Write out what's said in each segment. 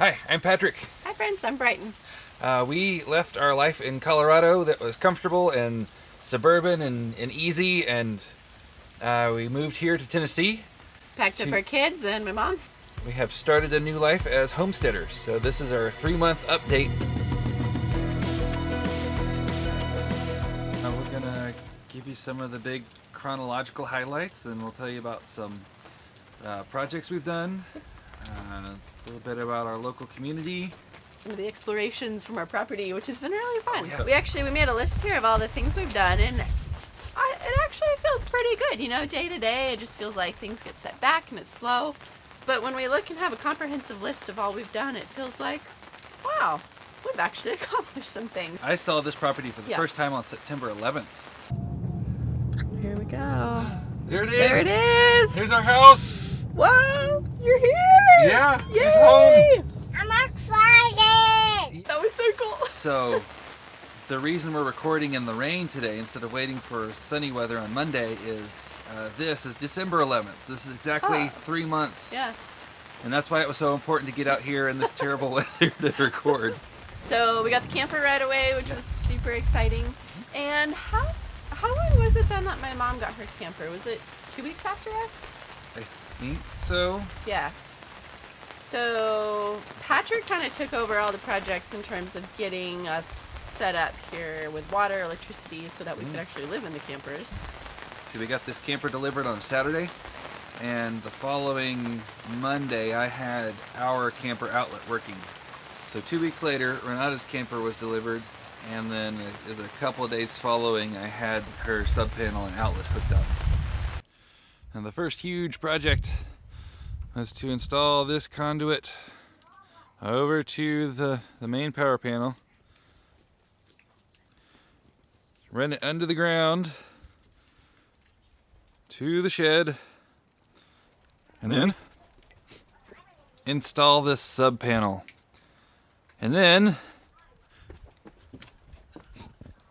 Hi, I'm Patrick. Hi friends, I'm Brighton. We left our life in Colorado that was comfortable and suburban and easy, and we moved here to Tennessee. Packed up our kids and my mom. We have started a new life as homesteaders, so this is our 3-month update. We're going to give you some of the big chronological highlights, then we'll tell you about some projects we've done, a little bit about our local community. Some of the explorations from our property, which has been really fun. Oh, yeah. We made a list here of all the things we've done, and it actually feels pretty good. You know, day to day, it just feels like things get set back and it's slow. But when we look and have a comprehensive list of all we've done, it feels like, wow, we've actually accomplished some things. I saw this property for the first time on September 11th. Here we go. There it is. There it is. Here's our house. Wow, you're here. Yeah, Yay. he's home. I'm excited! That was so cool. So, the reason we're recording in the rain today instead of waiting for sunny weather on Monday is this is December 11th. This is exactly 3 months. Yeah. And that's why it was so important to get out here in this terrible weather to record. So we got the camper right away, which was super exciting. And how long was it then that my mom got her camper? Was it 2 weeks after us? I think so. Yeah. So Patrick kind of took over all the projects in terms of getting us set up here with water, electricity, so that we could actually live in the campers. See, we got this camper delivered on Saturday, and the following Monday I had our camper outlet working. So 2 weeks later, Renata's camper was delivered, and then as a couple of days following, I had her sub panel and outlet hooked up. And the first huge project was to install this conduit over to the main power panel, run it under the ground to the shed, and then install this sub panel, and then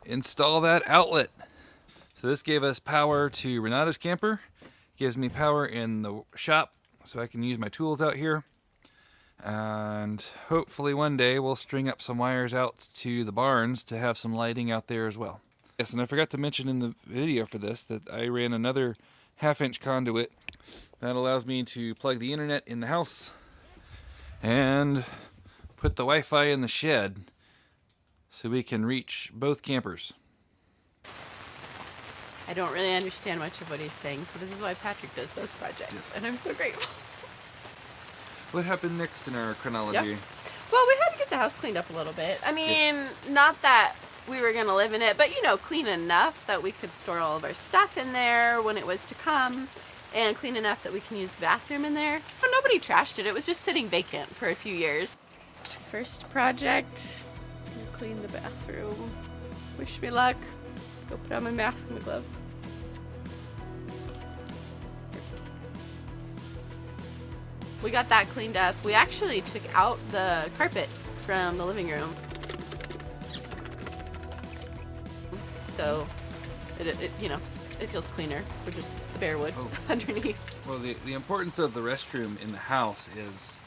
install that outlet. So this gave us power to Renata's camper, gives me power in the shop so I can use my tools out here, and hopefully one day we'll string up some wires out to the barns to have some lighting out there as well. Yes, and I forgot to mention in the video for this that I ran another 1/2-inch conduit that allows me to plug the internet in the house and put the Wi-Fi in the shed so we can reach both campers. I don't really understand much of what he's saying, so this is why Patrick does those projects, and I'm so grateful. What happened next in our chronology? Yep. Well, we had to get the house cleaned up a little bit. I mean, not that we were going to live in it, but, you know, clean enough that we could store all of our stuff in there when it was to come, and clean enough that we can use the bathroom in there. But nobody trashed it. It was just sitting vacant for a few years. First project, clean the bathroom. Wish me luck. Go put on my mask and my gloves. We got that cleaned up. We actually took out the carpet from the living room. So, it feels cleaner for just the bare wood underneath. Well, the importance of the restroom in the house is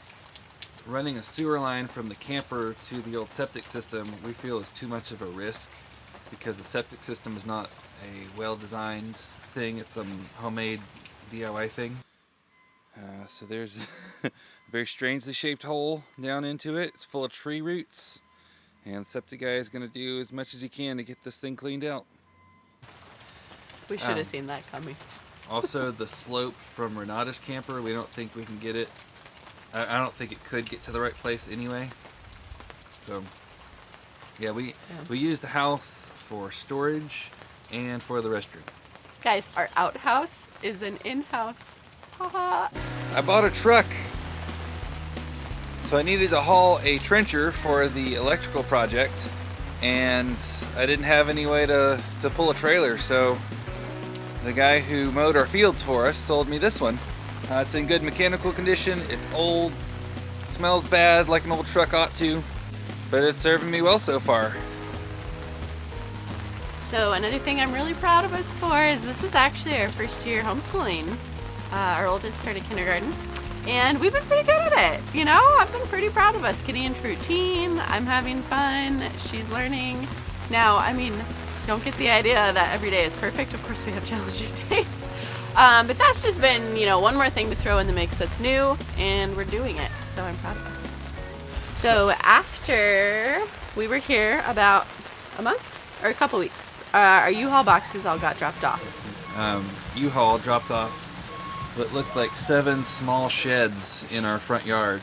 running a sewer line from the camper to the old septic system we feel is too much of a risk because the septic system is not a well-designed thing. It's some homemade DIY thing. So there's a very strangely shaped hole down into it. It's full of tree roots, and the septic guy is going to do as much as he can to get this thing cleaned out. We should have seen that coming. Also, the slope from Renata's camper, we don't think we can get it. I don't think it could get to the right place anyway. So, yeah, we use the house for storage and for the restroom. Guys, our outhouse is an in-house. Haha. I bought a truck, so I needed to haul a trencher for the electrical project, and I didn't have any way to pull a trailer, so the guy who mowed our fields for us sold me this one. It's in good mechanical condition. It's old, smells bad like an old truck ought to, but it's serving me well so far. So another thing I'm really proud of us for is this is actually our first year homeschooling. Our oldest started kindergarten, And we've been pretty good at it. You know, I've been pretty proud of us getting into routine. I'm having fun. She's learning. Now, I mean, don't get the idea that every day is perfect. Of course, we have challenging days. But that's just been, you know, one more thing to throw in the mix that's new, and we're doing it. So I'm proud of us. So after we were here about a month or a couple weeks, our U-Haul boxes all got dropped off. U-Haul dropped off what looked like 7 small sheds in our front yard.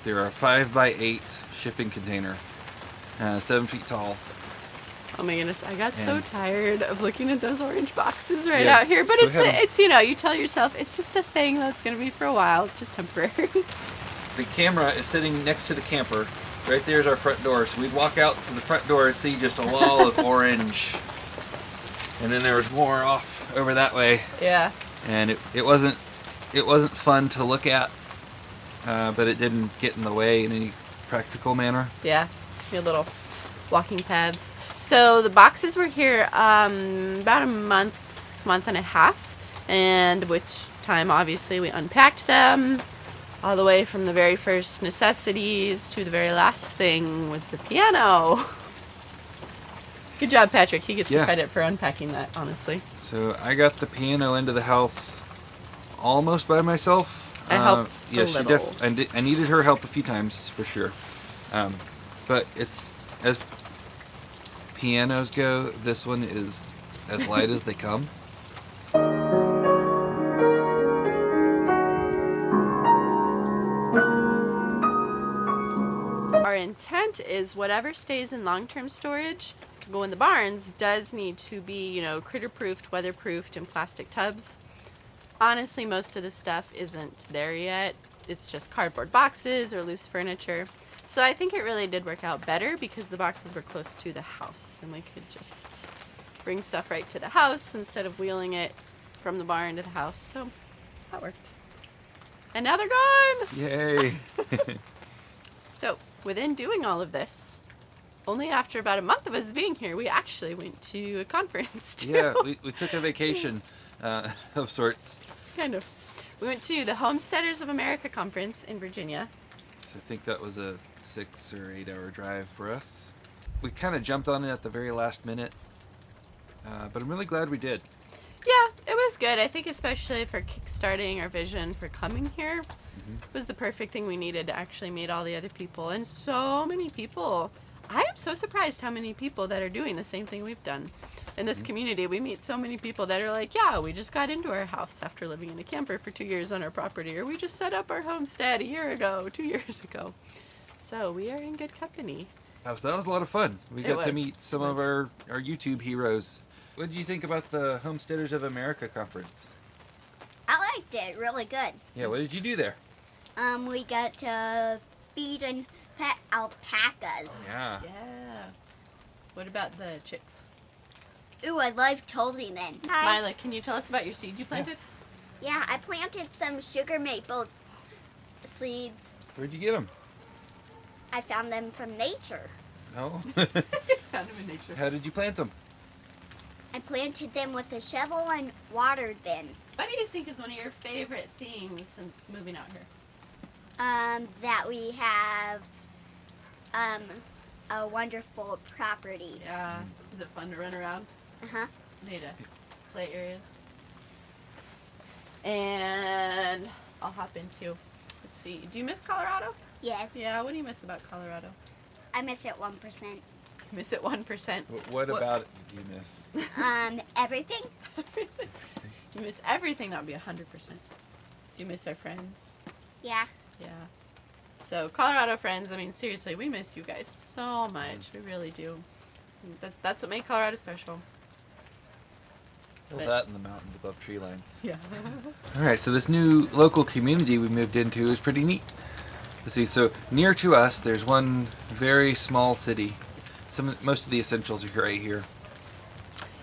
There are a 5x8 shipping container, 7 feet tall. Oh my goodness, I got so tired of looking at those orange boxes right Yeah, out here. But so it's you know, you tell yourself it's just a thing that's going to be for a while. It's just temporary. The camera is sitting next to the camper. Right there's our front door. So we'd walk out to the front door and see just a wall of orange. And then there was more off over that way. Yeah. And it wasn't fun to look at, but it didn't get in the way in any practical manner. Yeah, your little walking paths. So the boxes were here about a month and a half, and which time obviously we unpacked them all the way from the very first necessities to the very last thing was the piano. Good job, Patrick. He gets the credit for unpacking that, honestly. So I got the piano into the house almost by myself. I helped a little. I needed her help a few times for sure. But it's, as pianos go, this one is as light as they come. Our intent is whatever stays in long-term storage to go in the barns does need to be, you know, critter-proofed, weather-proofed in plastic tubs. Honestly, most of the stuff isn't there yet. It's just cardboard boxes or loose furniture. So I think it really did work out better because the boxes were close to the house and we could just bring stuff right to the house instead of wheeling it from the barn to the house. So that worked. And now they're gone! Yay! So within doing all of this, only after about a month of us being here, we actually went to a conference too. Yeah, we took a vacation of sorts. Kind of. We went to the Homesteaders of America conference in Virginia. So I think that was a 6 or 8 hour drive for us. We kind of jumped on it at the very last minute, but I'm really glad we did. Yeah, it was good. I think especially for kickstarting our vision for coming here, it was the perfect thing we needed to actually meet all the other people. And so many people. I am so surprised how many people that are doing the same thing we've done. In this community, we meet so many people that are like, yeah, we just got into our house after living in a camper for 2 years on our property, or we just set up our homestead 2 years ago. So we are in good company. So that was a lot of fun. We got to meet some of our YouTube heroes. What did you think about the Homesteaders of America conference? I liked it. Really good. Yeah, what did you do there? We got to feed and pet alpacas. Yeah. Yeah. What about the chicks? Ooh, I love toting them. Mila, can you tell us about your seed you planted? Yeah, I planted some sugar maple seeds. Where'd you get them? I found them from nature. Oh. Found them in nature. How did you plant them? I planted them with a shovel and watered them. What do you think is one of your favorite things since moving out here? That we have a wonderful property. Yeah. Is it fun to run around? Uh-huh. Made play areas. And I'll hop into, let's see, do you miss Colorado? Yes. Yeah, what do you miss about Colorado? I miss it 1%. You miss it 1%. What about it do you miss? Everything. You miss everything, that would be 100%. Do you miss our friends? Yeah. Yeah. So, Colorado friends, I mean, seriously, we miss you guys so much. We really do. That's what made Colorado special. Well, that and the mountains above tree line. Yeah. All right, so this new local community we moved into is pretty neat. Let's see, so near to us, there's one very small city. Most of the essentials are right here.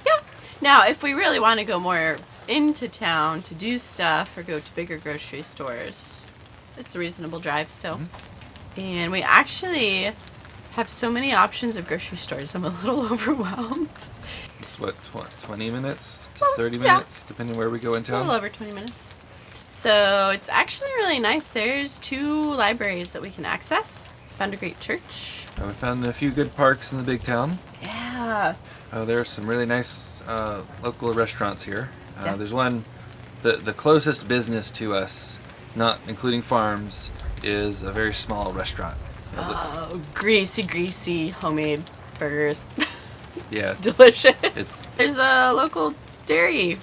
Yeah. Now, if we really want to go more into town to do stuff or go to bigger grocery stores, it's a reasonable drive still. And we actually have so many options of grocery stores. I'm a little overwhelmed. It's what, 20 minutes to Well, 30 yeah. minutes, depending where we go in A town? little over 20 minutes. So it's actually really nice. There's 2 libraries that we can access. Found a great church. And we found a few good parks in the big town. Yeah. Oh, there's some really nice local restaurants here. Yeah. There's one, the closest business to us, not including farms, is a very small restaurant. Oh, greasy homemade burgers. Yeah. Delicious. It's There's a local dairy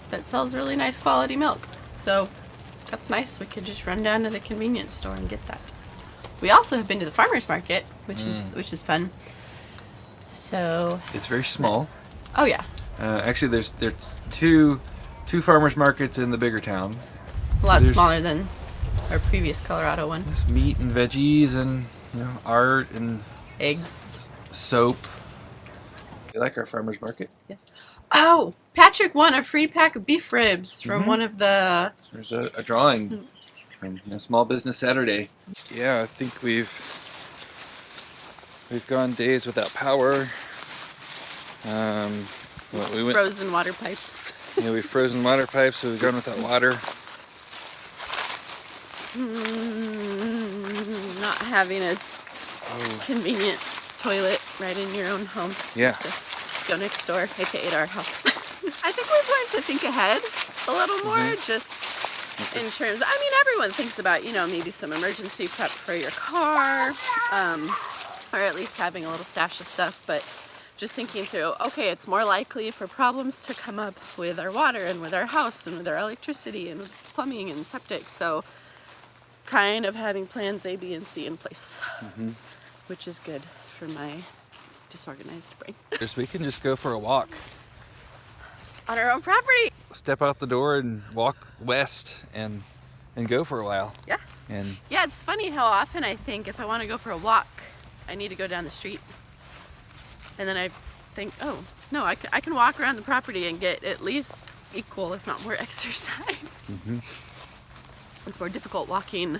that sells really nice quality milk. So that's nice. We could just run down to the convenience store and get that. We also have been to the farmer's market, which is fun. So it's very small. oh yeah, Actually, there's two farmers markets in the bigger town. a lot There's- smaller than our previous Colorado one. There's meat and veggies and art and Eggs. soap. You like our farmers market? Yes. Oh, Patrick won a free pack of beef ribs from one of the. There's a drawing from Small Business Saturday. Yeah, I think we've gone days without power. We went. Frozen water pipes. Yeah, we've frozen water pipes, so we've gone without water. Not having a convenient toilet right in your own home. Yeah. Just go next door, aka our house. I think we've learned to think ahead a little more, just in terms. I mean, everyone thinks about maybe some emergency prep for your car, or at least having a little stash of stuff. But just thinking through, okay, it's more likely for problems to come up with our water and with our house and with our electricity and with plumbing and septic. So kind of having plans A, B, and C in place, which is good for my disorganized brain. We can just go for a walk. On our own property. Step out the door and walk west and go for a while. Yeah. And Yeah, it's funny how often I think if I want to go for a walk, I need to go down the street. And then I think, oh, no, I can walk around the property and get at least equal, if not more, exercise. It's more difficult walking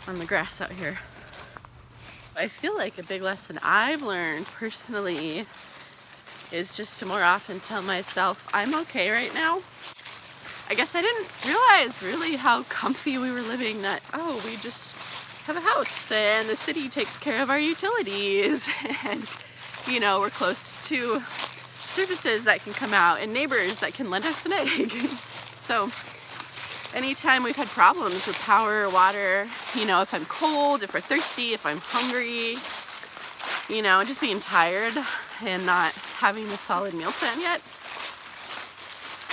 on the grass out here. I feel like a big lesson I've learned personally is just to more often tell myself, I'm okay right now. I guess I didn't realize really how comfy we were living, that, oh, we just have a house and the city takes care of our utilities and, we're close to services that can come out and neighbors that can lend us an egg. So anytime we've had problems with power or water, if I'm cold, if we're thirsty, if I'm hungry, just being tired and not having a solid meal plan yet,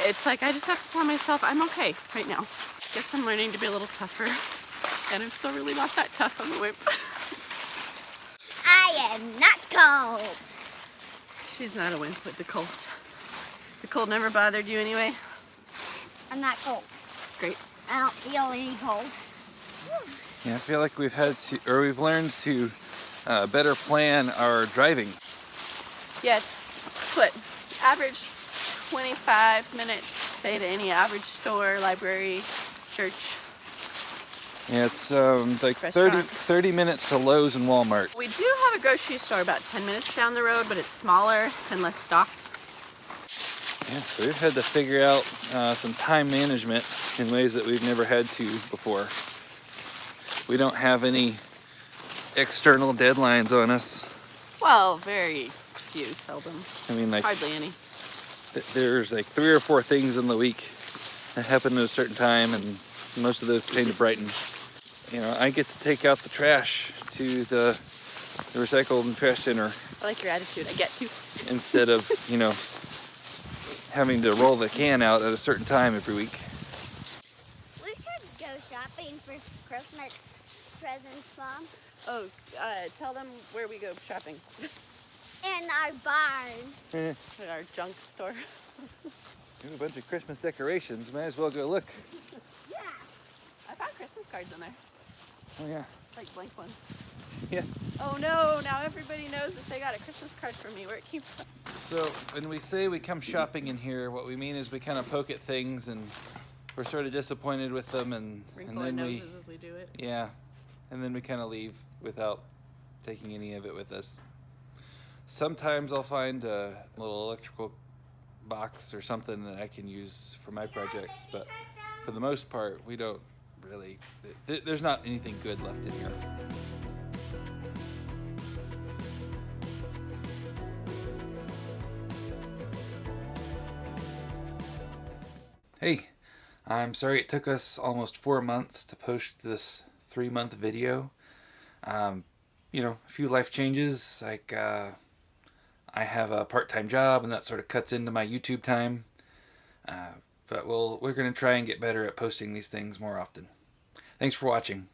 it's like I just have to tell myself I'm okay right now. Guess I'm learning to be a little tougher, and I'm still really not that tough. I'm a wimp. I am not cold. She's not a wimp with the cold. The cold never bothered you anyway? I'm not cold. Great. I don't feel any cold. yeah, I feel like we've learned to better plan our driving. Yeah, it's what, average 25 minutes, say, to any average store, library, church. Yeah, it's like 30 Restaurant. minutes to Lowe's and Walmart. We do have a grocery store about 10 minutes down the road, but it's smaller and less stocked. Yeah, so we've had to figure out some time management in ways that we've never had to before. We don't have any external deadlines on us. Well, very few, seldom. I mean, like, Hardly any. there's like 3 or 4 things in the week that happen at a certain time, and most of those pertain to Brighton. I get to take out the trash to the recycle and trash center I like your attitude. I get to. instead of, having to roll the can out at a certain time every week. We should go shopping for Christmas presents, Mom. Oh, tell them where we go shopping. In our barn. Our junk store. There's a bunch of Christmas decorations. Might as well go look. Yeah. I found Christmas cards in there. Oh yeah. Like blank ones. Yeah. Oh no, now everybody knows that they got a Christmas card from me where it came from. So when we say we come shopping in here, what we mean is we kind of poke at things and we're sort of disappointed with them, and Wrinkle our then noses as we do it. and then we kind of leave without taking any of it with us. Sometimes I'll find a little electrical box or something that I can use for my projects, but for the most part, we don't really, there's not anything good left in here. Hey, I'm sorry it took us almost 4 months to post this 3-month video. You know, a few life changes, like I have a part-time job and that sort of cuts into my YouTube time. But we're going to try and get better at posting these things more often. Thanks for watching.